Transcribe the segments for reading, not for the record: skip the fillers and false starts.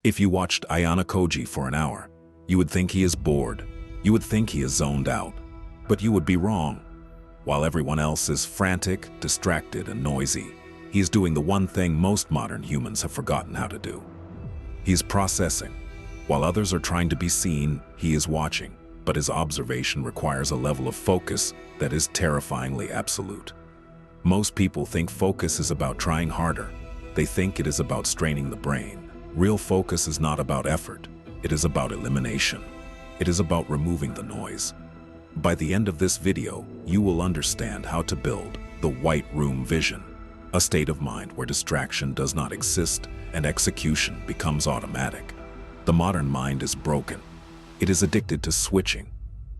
If you watched Ayanokoji for an hour, you would think he is bored. You would think he is zoned out. But you would be wrong. While everyone else is frantic, distracted, and noisy, he is doing the one thing most modern humans have forgotten how to do. He is processing. While others are trying to be seen, he is watching. But his observation requires a level of focus that is terrifyingly absolute. Most people think focus is about trying harder. They think it is about straining the brain. Real focus is not about effort. It is about elimination. It is about removing the noise. By the end of this video, you will understand how to build the white room vision, a state of mind where distraction does not exist and execution becomes automatic. The modern mind is broken. It is addicted to switching.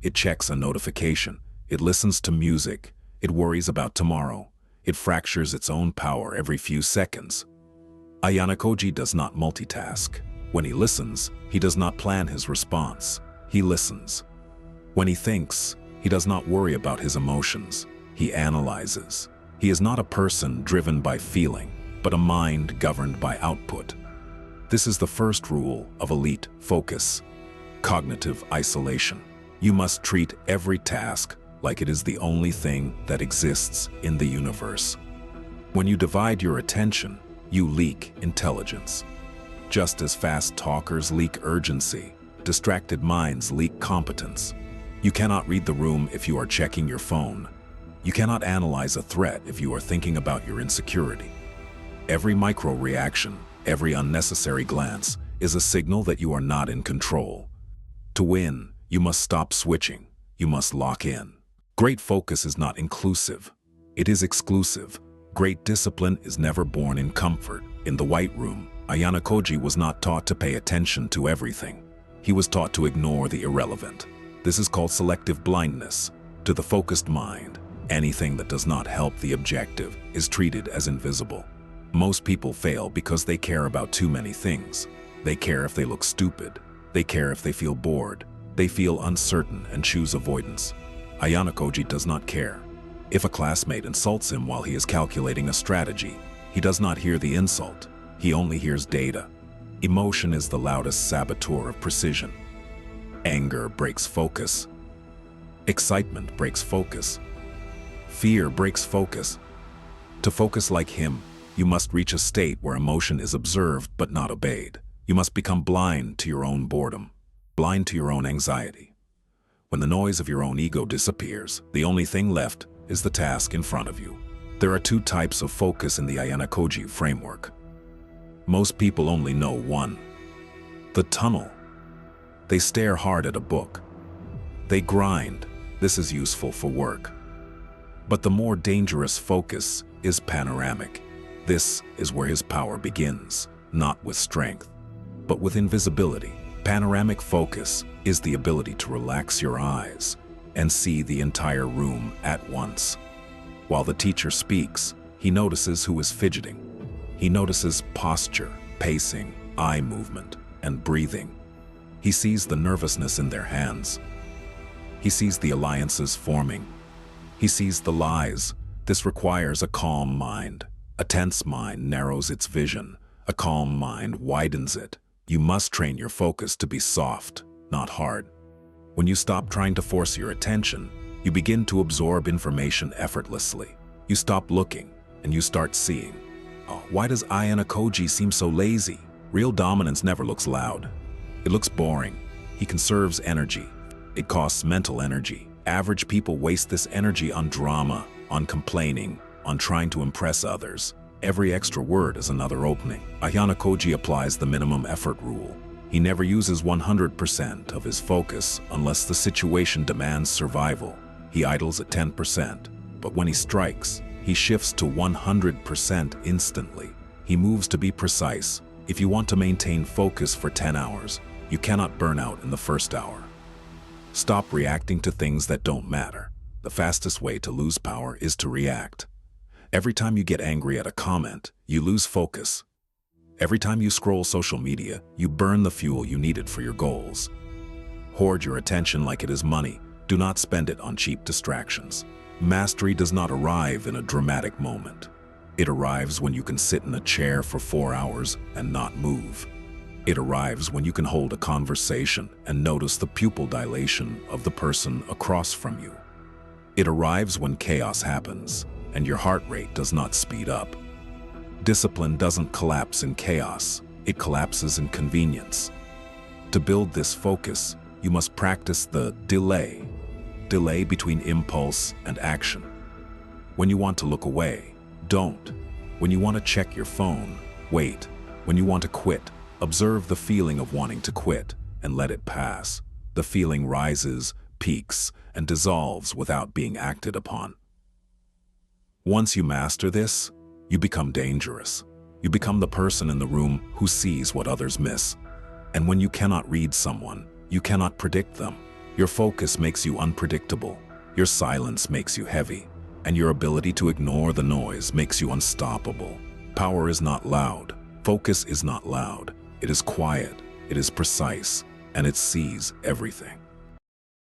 It checks a notification. It listens to music. It worries about tomorrow. It fractures its own power every few seconds. Ayanokoji does not multitask. When he listens, he does not plan his response. He listens. When he thinks, he does not worry about his emotions. He analyzes. He is not a person driven by feeling, but a mind governed by output. This is the first rule of elite focus: cognitive isolation. You must treat every task like it is the only thing that exists in the universe. When you divide your attention, you leak intelligence. Just as fast talkers leak urgency, distracted minds leak competence. You cannot read the room if you are checking your phone. You cannot analyze a threat if you are thinking about your insecurity. Every micro-reaction, every unnecessary glance is a signal that you are not in control. To win, you must stop switching. You must lock in. Great focus is not inclusive. It is exclusive. Great discipline is never born in comfort. In the white room, Ayanokoji was not taught to pay attention to everything. He was taught to ignore the irrelevant. This is called selective blindness. To the focused mind, anything that does not help the objective is treated as invisible. Most people fail because they care about too many things. They care if they look stupid. They care if they feel bored. They feel uncertain and choose avoidance. Ayanokoji does not care. If a classmate insults him while he is calculating a strategy, he does not hear the insult. He only hears data. Emotion is the loudest saboteur of precision. Anger breaks focus. Excitement breaks focus. Fear breaks focus. To focus like him, you must reach a state where emotion is observed but not obeyed. You must become blind to your own boredom, blind to your own anxiety. When the noise of your own ego disappears, the only thing left is the task in front of you. There are two types of focus in the Ayanokoji framework. Most people only know one: the tunnel. They stare hard at a book. They grind. This is useful for work. But the more dangerous focus is panoramic. This is where his power begins, not with strength, but with invisibility. Panoramic focus is the ability to relax your eyes and see the entire room at once. While the teacher speaks, he notices who is fidgeting. He notices posture, pacing, eye movement, and breathing. He sees the nervousness in their hands. He sees the alliances forming. He sees the lies. This requires a calm mind. A tense mind narrows its vision. A calm mind widens it. You must train your focus to be soft, not hard. When you stop trying to force your attention, you begin to absorb information effortlessly. You stop looking, and you start seeing. Oh, why does Ayanokoji seem so lazy? Real dominance never looks loud. It looks boring. He conserves energy. It costs mental energy. Average people waste this energy on drama, on complaining, on trying to impress others. Every extra word is another opening. Ayanokoji applies the minimum effort rule. He never uses 100% of his focus unless the situation demands survival. He idles at 10%, but when he strikes, he shifts to 100% instantly. He moves to be precise. If you want to maintain focus for 10 hours, you cannot burn out in the first hour. Stop reacting to things that don't matter. The fastest way to lose power is to react. Every time you get angry at a comment, you lose focus. Every time you scroll social media, you burn the fuel you needed for your goals. Hoard your attention like it is money. Do not spend it on cheap distractions. Mastery does not arrive in a dramatic moment. It arrives when you can sit in a chair for 4 hours and not move. It arrives when you can hold a conversation and notice the pupil dilation of the person across from you. It arrives when chaos happens and your heart rate does not speed up. Discipline doesn't collapse in chaos, it collapses in convenience. To build this focus, you must practice the delay between impulse and action. When you want to look away, don't. When you want to check your phone, wait. When you want to quit, observe the feeling of wanting to quit and let it pass. The feeling rises, peaks, and dissolves without being acted upon. Once you master this, you become dangerous. You become the person in the room who sees what others miss. And when you cannot read someone, you cannot predict them. Your focus makes you unpredictable. Your silence makes you heavy. And your ability to ignore the noise makes you unstoppable. Power is not loud. Focus is not loud. It is quiet. It is precise. And it sees everything.